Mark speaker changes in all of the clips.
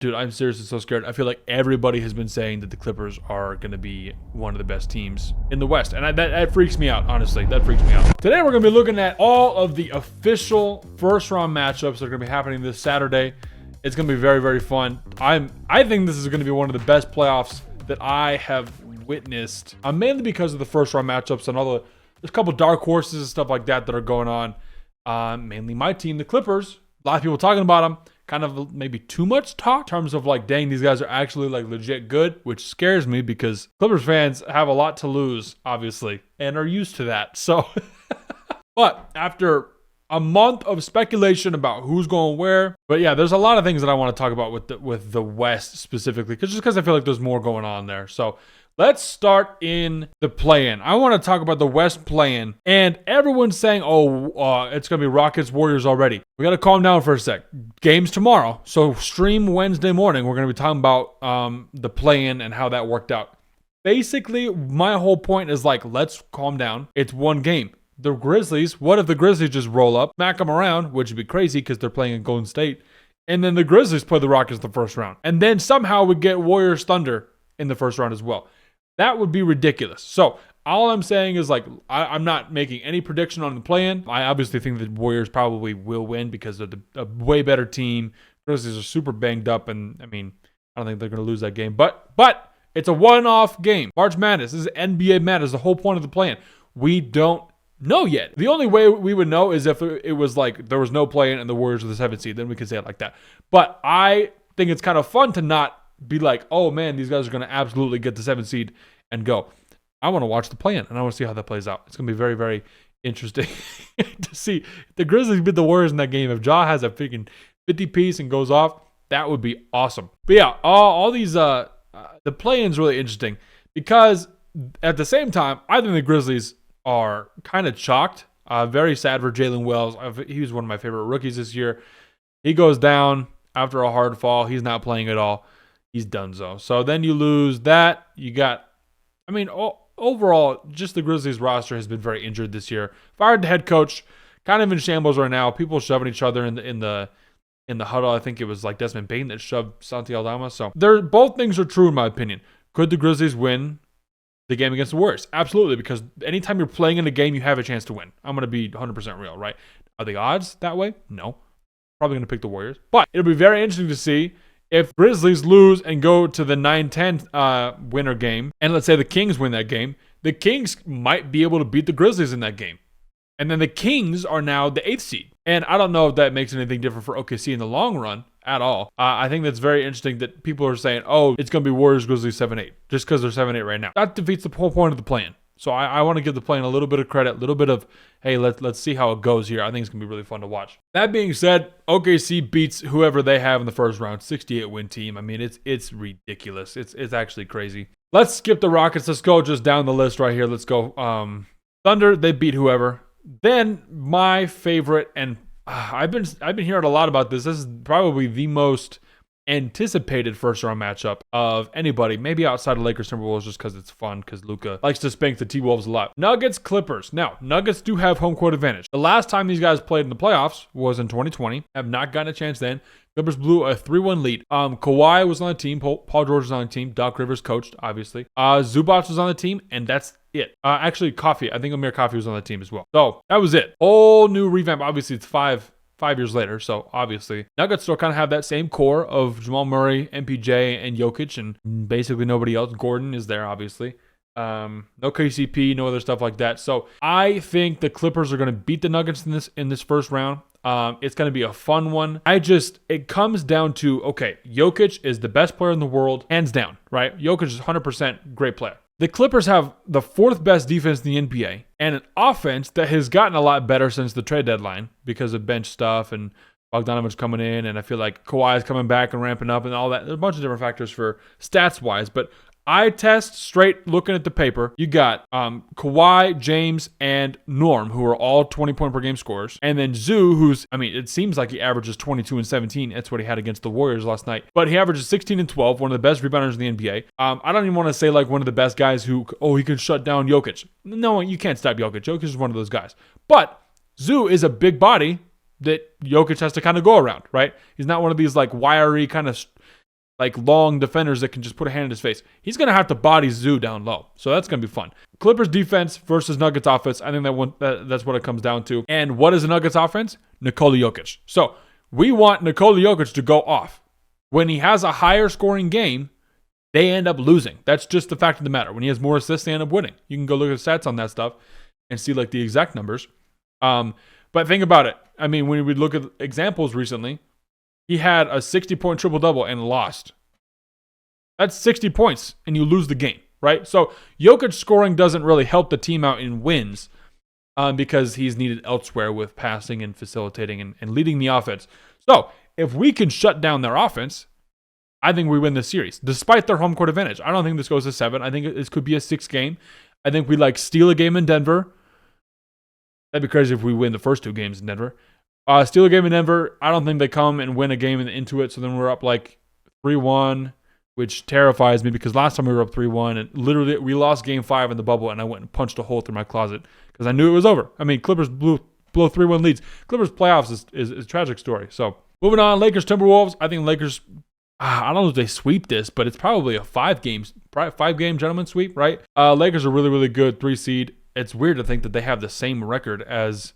Speaker 1: Dude, I'm seriously so scared. I feel like everybody has been saying that the Clippers are going to be one of the best teams in the West. And that freaks me out, honestly. That freaks me out. Today, we're going to be looking at all of the official first-round matchups that are going to be happening this Saturday. It's going to be very, very fun. I think this is going to be one of the best playoffs that I have witnessed. Mainly because of the first-round matchups and all there's a couple dark horses and stuff like that are going on. Mainly my team, the Clippers. A lot of people talking about them. Kind of maybe too much talk in terms of like, dang, these guys are actually like legit good, which scares me because Clippers fans have a lot to lose, obviously, and are used to that. So, but after a month of speculation about who's going where, but yeah, there's a lot of things that I want to talk about with the West specifically, because I feel like there's more going on there. So let's start in the play-in. I want to talk about the West play-in, and everyone's saying, it's going to be Rockets Warriors already. We got to calm down for a sec. Game's tomorrow, so stream Wednesday morning. We're going to be talking about the play-in and how that worked out. Basically, my whole point is like, let's calm down. It's one game. The Grizzlies, what if the Grizzlies just roll up, smack them around, which would be crazy because they're playing in Golden State, and then the Grizzlies play the Rockets the first round. And then somehow we get Warriors Thunder in the first round as well. That would be ridiculous. So all I'm saying is like, I'm not making any prediction on the play-in. I obviously think the Warriors probably will win because they're a way better team. Grizzlies are super banged up, and I mean, I don't think they're going to lose that game. But it's a one-off game. March Madness. This is NBA Madness. The whole point of the play-in. We don't know yet. The only way we would know is if it was like there was no play-in and the Warriors were the 7th seed. Then we could say it like that. But I think it's kind of fun to not be like, oh man, these guys are going to absolutely get the 7th seed and go. I want to watch the play-in, and I want to see how that plays out. It's going to be very, very interesting to see if the Grizzlies beat the Warriors in that game. If Ja has a freaking 50-piece and goes off, that would be awesome. But yeah, all these, the play-in is really interesting because at the same time, I think the Grizzlies are kind of chalked. Very sad for Jalen Wells. He was one of my favorite rookies this year. He goes down after a hard fall. He's not playing at all. He's donezo. So then you lose that. You got, I mean, overall, just the Grizzlies roster has been very injured this year. Fired the head coach, kind of in shambles right now. People shoving each other in the huddle. I think it was like Desmond Bain that shoved Santi Aldama. So both things are true in my opinion. Could the Grizzlies win the game against the Warriors? Absolutely, because anytime you're playing in a game, you have a chance to win. I'm going to be 100% real, right? Are the odds that way? No. Probably going to pick the Warriors. But it'll be very interesting to see if Grizzlies lose and go to the 9-10 winner game, and let's say the Kings win that game, the Kings might be able to beat the Grizzlies in that game. And then the Kings are now the 8th seed. And I don't know if that makes anything different for OKC in the long run at all. I think that's very interesting that people are saying, oh, it's going to be Warriors, Grizzlies 7-8, just because they're 7-8 right now. That defeats the whole point of the play-in. So I want to give the play-in a little bit of credit, a little bit of, hey, let's see how it goes here. I think it's going to be really fun to watch. That being said, OKC beats whoever they have in the first round, 68-win team. I mean, it's ridiculous. It's actually crazy. Let's skip the Rockets. Let's go just down the list right here. Let's go. Thunder, they beat whoever. Then my favorite, and I've been hearing a lot about this. This is probably the most anticipated first round matchup of anybody, maybe outside of Lakers Timberwolves, just because it's fun, because Luka likes to spank the T-Wolves a lot. Nuggets Clippers. Now, Nuggets do have home court advantage. The last time these guys played in the playoffs was in 2020. Have not gotten a chance then. Clippers blew a 3-1 lead. Kawhi was on the team. Paul George was on the team. Doc Rivers coached, obviously. Zubac was on the team, and that's it. Actually, Coffee. I think Amir Coffee was on the team as well. So that was it. Whole new revamp. Obviously, it's five years later, so obviously Nuggets still kind of have that same core of Jamal Murray, MPJ, and Jokic, and basically nobody else. Gordon is there, obviously. No KCP, no other stuff like that. So I think the Clippers are going to beat the Nuggets in this first round. It's going to be a fun one. It comes down to, okay, Jokic is the best player in the world, hands down, right? Jokic is 100% great player. The Clippers have the 4th best defense in the NBA and an offense that has gotten a lot better since the trade deadline because of bench stuff and Bogdanovich coming in, and I feel like Kawhi is coming back and ramping up and all that. There's a bunch of different factors for stats-wise, but eye test straight looking at the paper. You got Kawhi, James, and Norm, who are all 20-point per game scorers. And then Zoo, who's, I mean, it seems like he averages 22 and 17. That's what he had against the Warriors last night. But he averages 16 and 12, one of the best rebounders in the NBA. I don't even want to say like one of the best guys who, he can shut down Jokic. No, you can't stop Jokic. Jokic is one of those guys. But Zoo is a big body that Jokic has to kind of go around, right? He's not one of these like wiry kind of like long defenders that can just put a hand in his face. He's going to have to body Zoo down low. So that's going to be fun. Clippers defense versus Nuggets offense. I think that's what it comes down to. And what is the Nuggets offense? Nikola Jokic. So we want Nikola Jokic to go off. When he has a higher scoring game, they end up losing. That's just the fact of the matter. When he has more assists, they end up winning. You can go look at the stats on that stuff and see like the exact numbers. But think about it. I mean, when we look at examples recently, he had a 60-point triple-double and lost. That's 60 points, and you lose the game, right? So Jokic scoring doesn't really help the team out in wins because he's needed elsewhere with passing and facilitating and leading the offense. So if we can shut down their offense, I think we win this series, despite their home court advantage. I don't think this goes to 7. I think this could be a 6 game. I think we steal a game in Denver. That'd be crazy if we win the first 2 games in Denver. Steal a game in Denver. I don't think they come and win a game into it, so then we're up 3-1, which terrifies me because last time we were up 3-1, and literally we lost game 5 in the bubble, and I went and punched a hole through my closet because I knew it was over. I mean, Clippers blow 3-1 leads. Clippers playoffs is a tragic story. So moving on, Lakers Timberwolves. I think Lakers, I don't know if they sweep this, but it's probably a 5-game gentleman sweep, right? Lakers are really, really good, 3 seed. It's weird to think that they have the same record as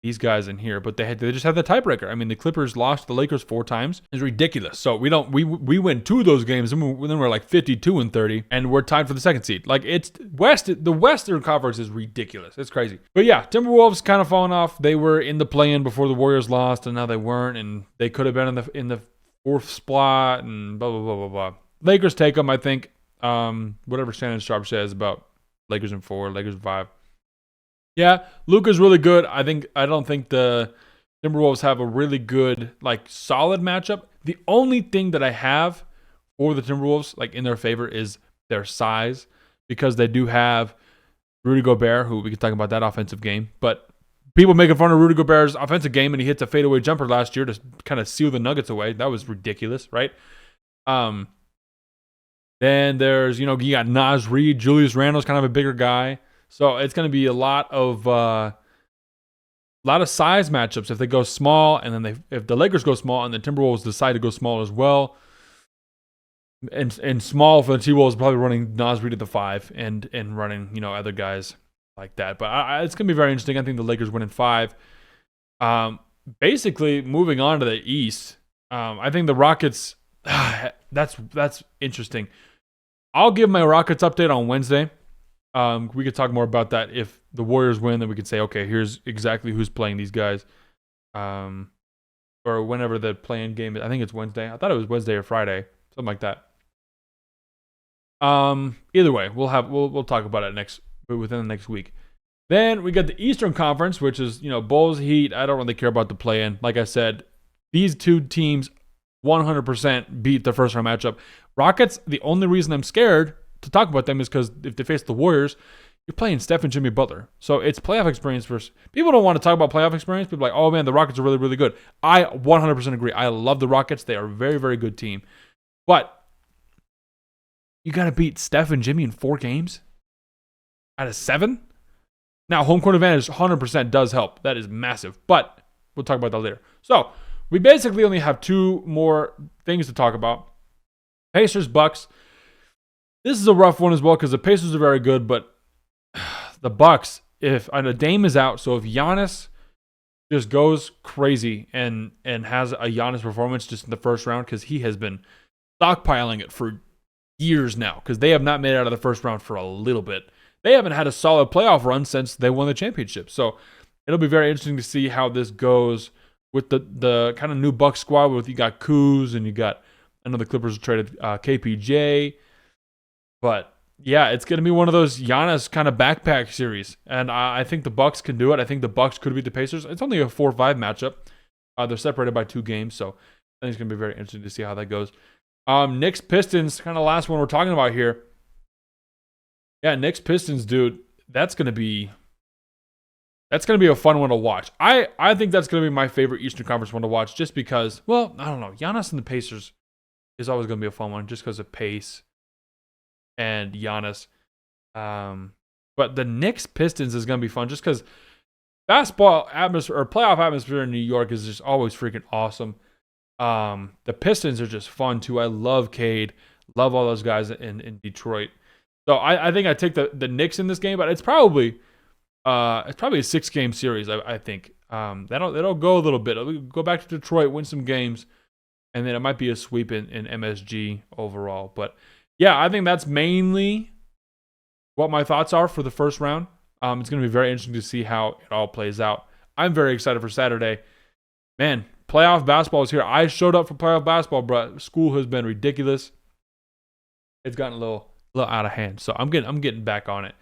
Speaker 1: these guys in here, but they just have the tiebreaker. I mean, the Clippers lost the Lakers 4 times. It's ridiculous. So we win 2 of those games, and then we're 52-30, and we're tied for the 2nd seed. The Western Conference is ridiculous. It's crazy. But yeah, Timberwolves kind of falling off. They were in the play-in before the Warriors lost, and now they weren't, and they could have been in the 4th spot, and blah blah blah blah blah. Lakers take them, I think. Whatever Shannon Sharp says about Lakers in 4, Lakers in 5. Yeah, Luka's really good. I don't think the Timberwolves have a really good, solid matchup. The only thing that I have for the Timberwolves, in their favor, is their size, because they do have Rudy Gobert, who we can talk about that offensive game. But people making fun of Rudy Gobert's offensive game, and he hits a fadeaway jumper last year to kind of seal the Nuggets away. That was ridiculous, right? Then there's, you got Naz Reid. Julius Randle's kind of a bigger guy. So it's going to be a lot of size matchups if they go small, and then if the Lakers go small and the Timberwolves decide to go small as well. And small for the T-Wolves, probably running Naz Reid at the 5 and running, other guys like that. But it's going to be very interesting. I think the Lakers win in 5. Basically, moving on to the East, I think the Rockets, that's interesting. I'll give my Rockets update on Wednesday. We could talk more about that. If the Warriors win, then we could say, okay, here's exactly who's playing these guys. Or whenever the play-in game is. I think it's Wednesday. I thought it was Wednesday or Friday, something like that. Either way, we'll talk about it within the next week. Then we got the Eastern Conference, which is, Bulls, Heat. I don't really care about the play-in. Like I said, these 2 teams 100% beat the first round matchup. Rockets, the only reason I'm scared to talk about them is because if they face the Warriors, you're playing Steph and Jimmy Butler. So it's playoff experience versus... People don't want to talk about playoff experience. People are like, oh man, the Rockets are really, really good. I 100% agree. I love the Rockets. They are a very, very good team. But you got to beat Steph and Jimmy in 4 games out of 7? Now, home court advantage 100% does help. That is massive. But we'll talk about that later. So we basically only have 2 more things to talk about. Pacers, Bucks. This is a rough one as well because the Pacers are very good, but the Bucks, if Dame is out, so if Giannis just goes crazy and has a Giannis performance just in the first round, because he has been stockpiling it for years now, because they have not made it out of the first round for a little bit. They haven't had a solid playoff run since they won the championship. So it'll be very interesting to see how this goes with the kind of new Bucks squad. With you got Kuz and you got, I know the Clippers traded KPJ. But yeah, it's going to be one of those Giannis kind of backpack series. And I think the Bucks can do it. I think the Bucks could beat the Pacers. It's only a 4-5 matchup. They're separated by 2 games. So I think it's going to be very interesting to see how that goes. Knicks Pistons, kind of last one we're talking about here. Yeah, Knicks Pistons, dude. That's going to be a fun one to watch. I think that's going to be my favorite Eastern Conference one to watch just because, well, I don't know. Giannis and the Pacers is always going to be a fun one just because of pace and Giannis. But the Knicks Pistons is going to be fun just because basketball atmosphere or playoff atmosphere in New York is just always freaking awesome. The Pistons are just fun too. I love Cade, love all those guys in Detroit. So I think I take the Knicks in this game, but it's probably a 6-game series. I think that'll go a little bit. It'll go back to Detroit, win some games, and then it might be a sweep in MSG overall. But yeah, I think that's mainly what my thoughts are for the first round. It's going to be very interesting to see how it all plays out. I'm very excited for Saturday. Man, playoff basketball is here. I showed up for playoff basketball, but school has been ridiculous. It's gotten a little out of hand, so I'm getting back on it.